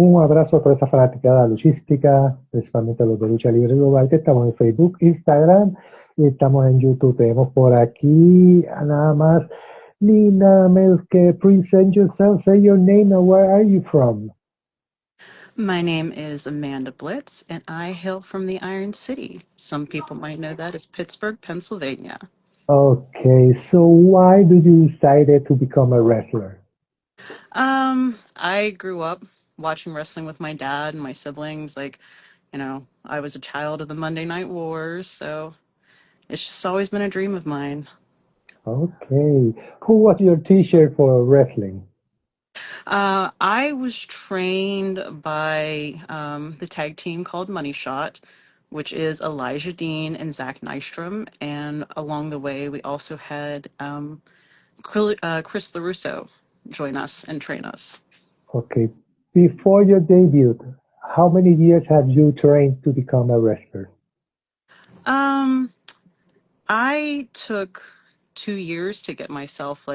Un abrazo a toda esa fanaticada luchística, principalmente a los de Lucha Libre Global, que estamos en Facebook, Instagram y estamos en YouTube. Tenemos por aquí nada más ni nada menos que present yourself, say your name and where are you from? My name is Amanda Blitz, and I hail from the Iron City. Some people might know that as Pittsburgh, Pennsylvania. Okay, so why did you decide to become a wrestler? I grew up watching wrestling with my dad and my siblings. I was a child of the Monday Night Wars, so it's just always been a dream of mine. Okay, who was your teacher for wrestling? I was trained by the tag team called Money Shot, which is Elijah Dean and Zach Nystrom. And along the way, we also had Chris LaRusso join us and train us. Okay, before your debut, how many years have you trained to become a wrestler? Um, I took 2 years to get myself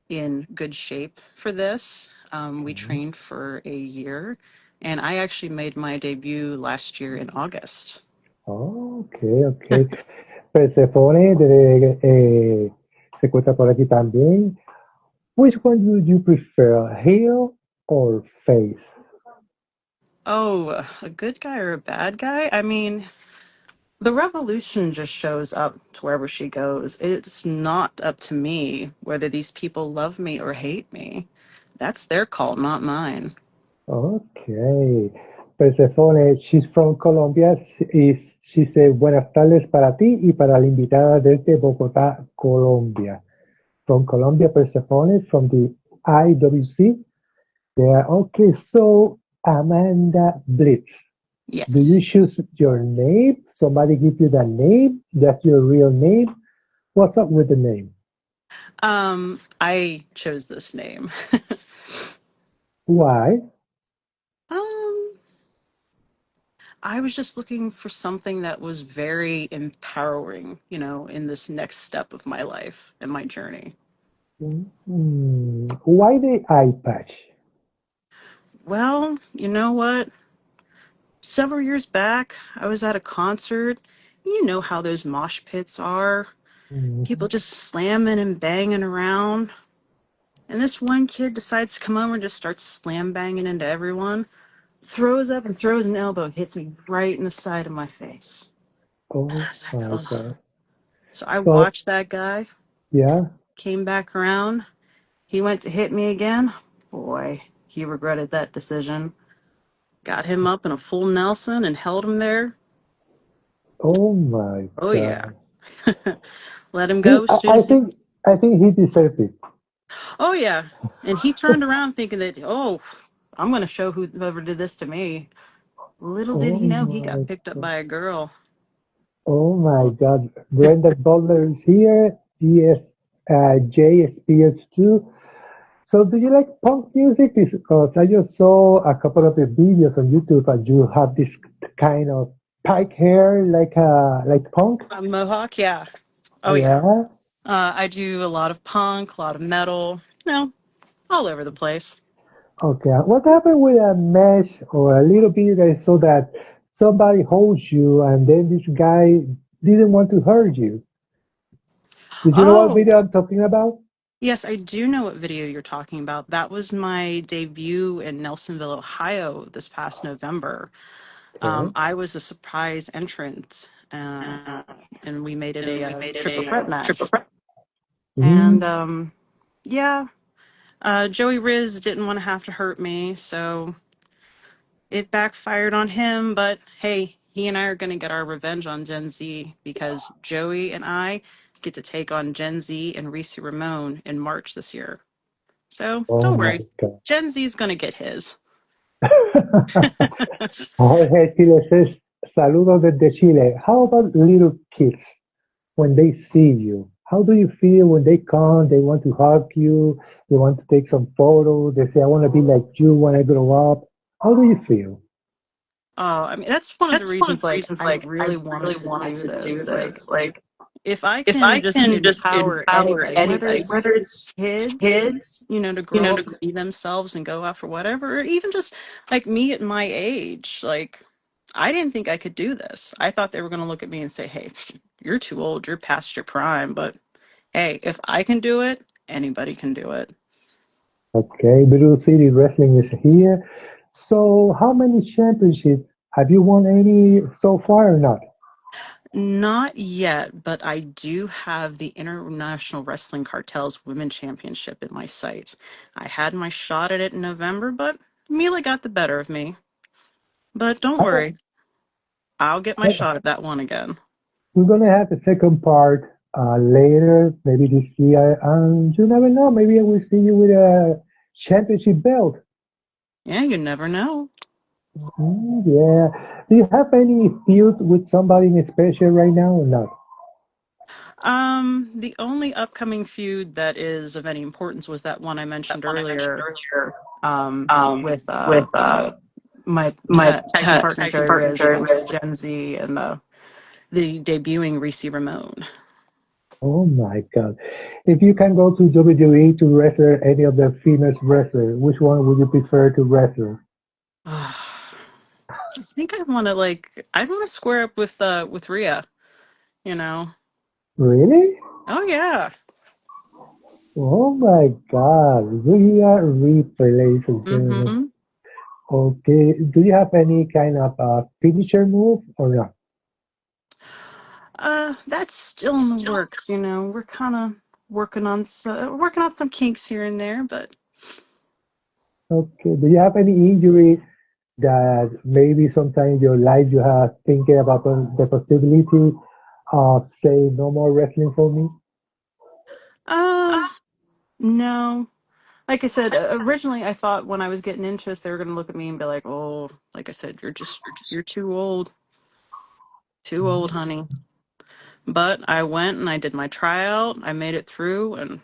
in good shape for this. We Mhm. trained for a year, and I actually made my debut last year in August. Okay, okay. Persephone se encuentra por aquí también. Which one would you prefer, heel or face? Oh, a good guy or a bad guy? I mean, the revolution just shows up to wherever she goes. It's not up to me whether these people love me or hate me. That's their call, not mine. Okay. Persephone, she's from Colombia. She said, buenas tardes para ti y para la invitada desde Bogotá, Colombia. From Colombia, Persephone, from the IWC. Yeah, okay, so Amanda Blitz. Do you Yes. choose your name? Somebody give you the name? That's your real name? What's up with the name? I chose this name. Why? um, I was just looking for something that was very empowering, in this next step of my life and my journey. Why the eye patch? Well, you know what? Several years back, I was at a concert. You know how those mosh pits are. People Mhm. just slamming and banging around. And this one kid decides to come over and just starts slam banging into everyone. Throws up and throws an elbow, hits me right in the side of my face. I Oh was like, my ugh. God. So I So, watched that guy, yeah. came back around. He went to hit me again. Boy, he regretted that decision. Got him up in a full Nelson and held him there. Oh my Oh, yeah. God. Let him go as soon I as he. think he deserved it. Oh, yeah. And he turned around thinking that, oh, I'm going to show whoever did this to me. Little did Oh he know he got my picked up God. by a girl. Oh my God. Brenda Butler is here. Yes, Jay Spears too. So do you like punk music? Because I just saw a couple of the videos on YouTube and you have this kind of pike hair like punk. Mohawk, yeah. Oh, yeah. Yeah. I do a lot of punk, a lot of metal, all over the place. Okay. What happened with a mesh or a little bit so that somebody holds you and then this guy didn't want to hurt you? Did you know what Oh, video I'm talking about? yes, I do know what video you're talking about. That was my debut in Nelsonville, Ohio this past November. Okay. I was a surprise entrant, and we made it a, triple threat match. And Mm. yeah, Joey Riz didn't want to have to hurt me, so it backfired on him. But hey, he and I are going to get our revenge on Gen Z because Joey and I get to take on Gen Z and Reese Ramon in March this year. So Oh don't my worry, God. Gen Z is going to get his. Jorge Chile says, saludos desde Chile. How about little kids when they see you? How do you feel when they come, they want to hug you, they want to take some photos, they say, I want to be like you when I grow up. How do you feel? I mean, that's one of the reasons, I really wanted to do this. if I If can I just can just empower empower anybody, whether anybody, it's whether it's kids, kids, to you grow know, up and be themselves and go after whatever, or even just like me at my age, like I didn't think I could do this. I thought they were going to look at me and say, hey, you're too old, you're past your prime. But hey, if I can do it, anybody can do it. Okay, Blue City Wrestling is here. So, how many championships have you won any so far or not? Not yet, but I do have the International Wrestling Cartel's Women Championship in my sight. I had my shot at it in November, but Mila got the better of me. But don't I, worry, I'll get my shot at that one again. we're gonna have the second part later, maybe this year, and you never know. Maybe I will see you with a championship belt. Yeah, you never know. Yeah. Do you have any feud with somebody in special right now or not? The only upcoming feud that is of any importance was that one I mentioned one I mentioned earlier, earlier, with with my my tag team partner tag team Jerry partner Riz Jerry against Riz. Gen Z and the debuting Reese Ramon. Oh my God. If you can go to WWE to wrestle any of the famous wrestlers, which one would you prefer to wrestle? I think I want to square up with Rhea, you know. Really? Oh yeah. Oh my God. We are Reaper, ladies and gentlemen. Mm-hmm. Okay. Do you have any kind of finisher move or not? That's still in the works, you know. We're kind of working on some kinks here and there, but Okay. Do you have any injury that maybe sometime in your life you have thinking about the possibility of say no more wrestling for me? uh no. Like I said, originally I thought when I was getting into this, they were gonna look at me and be like, "Oh, like I said, you're too old, honey." But I went and I did my tryout. I made it through, and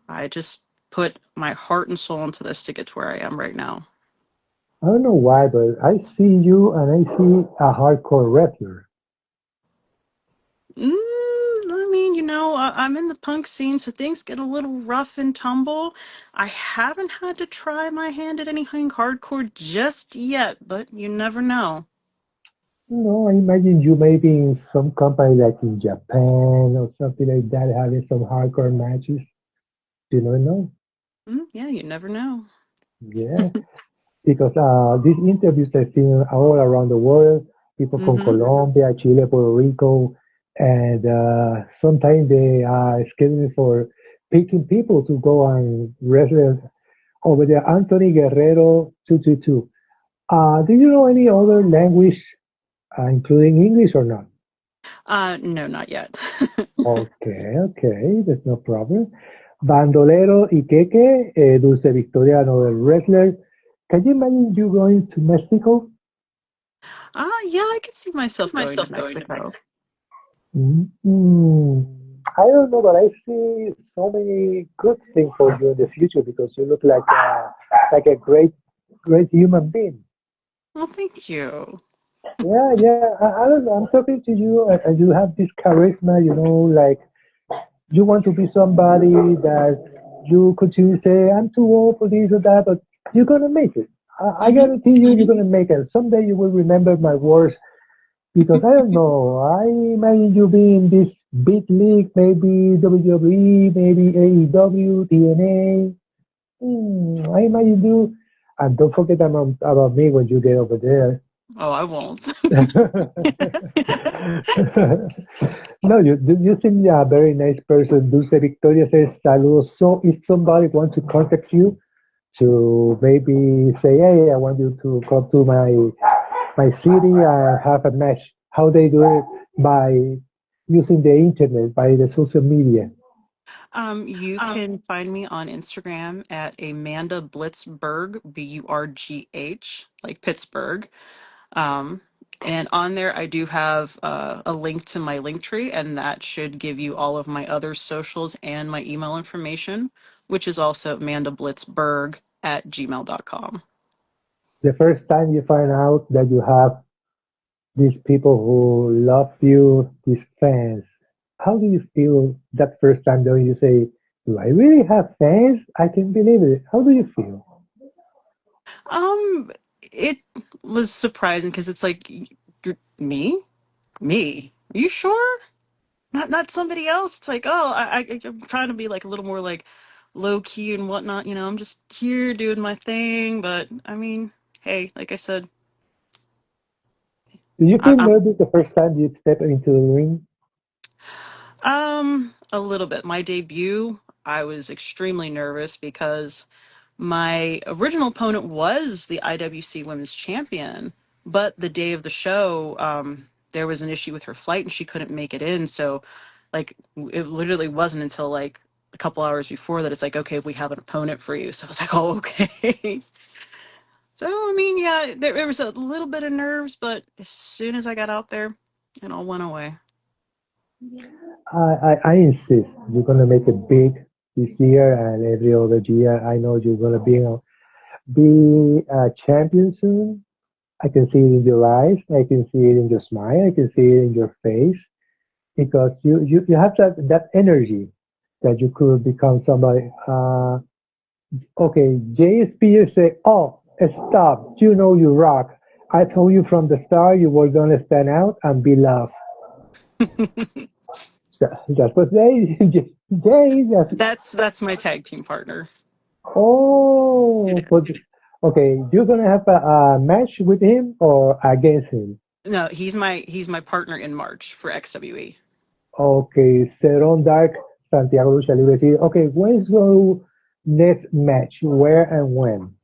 I just put my heart and soul into this to get to where I am right now. I don't know why, but I see you and I see a hardcore wrestler. I mean, I'm in the punk scene, so things get a little rough and tumble. I haven't had to try my hand at anything hardcore just yet, but you never know. No, I imagine you maybe in some company like in Japan or something like that having some hardcore matches. You never know. Yeah, you never know. Yeah, because these interviews I've seen all around the world, people from Mm-hmm. Colombia, Chile, Puerto Rico, and sometimes they are scheduling for picking people to go and wrestle over there. Anthony Guerrero 222. Do you know any other language, including English or not? No, not yet. Okay, okay, that's no problem. Bandolero Iqueque, Dulce Victoria, another wrestler. Can you imagine you going to Mexico? Yeah, I could see myself going to Myself going to Mexico. Mexico. Mm, I don't know, but I see so many good things for you in the future because you look like a great human being. Well, thank you. Yeah, yeah. I don't know. I'm talking to you, and you have this charisma. Like you want to be somebody that you continue to say, I'm too old for this or that, but you're gonna make it. I Mm-hmm. guarantee you're gonna make it. Someday you will remember my words because I don't know. I imagine you being this big league, maybe WWE, maybe AEW, TNA. I imagine you. And don't forget about me when you get over there. Oh, I won't. No, you seem a very nice person. Dulce Victoria says saludos. So if somebody wants to contact you to maybe say, hey, I want you to come to my city and have a match, how they do it by using the internet, by the social media. You can find me on Instagram at Amanda Blitzberg, Burgh, like Pittsburgh. Um, and on there, I do have a link to my link tree, and that should give you all of my other socials and my email information, which is also amandablitzberg@gmail.com. The first time you find out that you have these people who love you, these fans, how do you feel that first time though you say, do I really have fans? I can't believe it. How do you feel? Um, it was surprising because it's like, me? Me? Are you sure? Not somebody else. It's like, oh, I'm trying to be like a little more like low key and whatnot. I'm just here doing my thing. But I mean, hey, like I said, Do you feel I'm nervous the first time you step into the ring? a little bit. My debut, I was extremely nervous because my original opponent was the IWC Women's Champion, but the day of the show, there was an issue with her flight and she couldn't make it in. So, like, it literally wasn't until like a couple hours before that it's like, okay, we have an opponent for you. So I was like, oh, okay. So, I mean, yeah, there was a little bit of nerves, but as soon as I got out there, it all went away. I insist you're gonna make it big this year and every other year. I know you're gonna be a champion soon. I can see it in your eyes. I can see it in your smile. I can see it in your face because you have that energy that you could become somebody. Okay, JSP say, "Oh, stop! You know you rock. I told you from the start you were gonna stand out and be loved." That's what they Jay. That's my tag team partner. Oh, but okay, you're gonna have a match with him or against him? No, he's my partner in March for XWE. Okay, Ceron Dark, Santiago Lucha Libre. Sí. Okay, when's your next match? Where and when?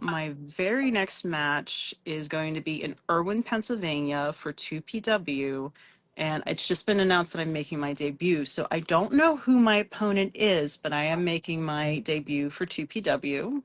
My very next match is going to be in Irwin, Pennsylvania for 2PW, and it's just been announced that I'm making my debut. So I don't know who my opponent is, but I am making my debut for 2PW.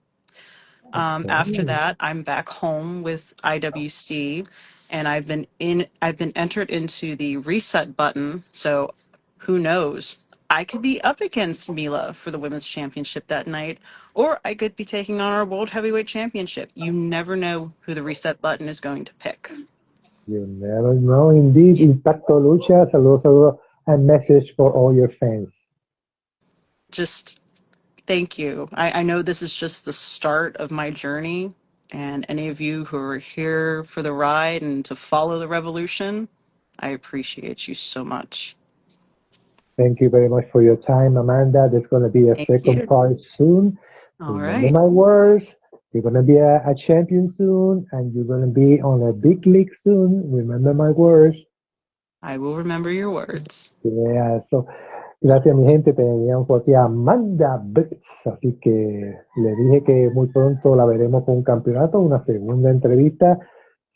After Okay, that, I'm back home with IWC, and I've been entered into the reset button. So who knows? I could be up against Mila for the women's championship that night, or I could be taking on our world heavyweight championship. You never know who the reset button is going to pick. you never know. Indeed, Yeah, Impacto Lucha. Saludos, saludos, and message for all your fans. just thank you. I know this is just the start of my journey, and any of you who are here for the ride and to follow the revolution, I appreciate you so much. Thank you very much for your time, Amanda. There's gonna be a Thank second you. part soon. All Remember right. my words. You're gonna be a champion soon, and you're gonna be on a big league soon. Remember my words. I will remember your words. Yeah, so, gracias mi gente, teníamos por aquí a Amanda Blitz, así que le dije que muy pronto la veremos con un campeonato, una segunda entrevista.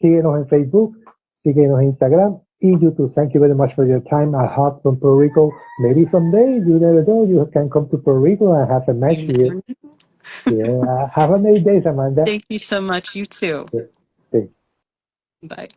Síguenos en Facebook, síguenos en Instagram y YouTube. Thank you very much for your time. I hope from Puerto Rico. Maybe someday, you never know, you can come to Puerto Rico and have a match You here. never know. Yeah, have a nice day, Amanda. Thank you so much. You too. Yeah, thank Bye.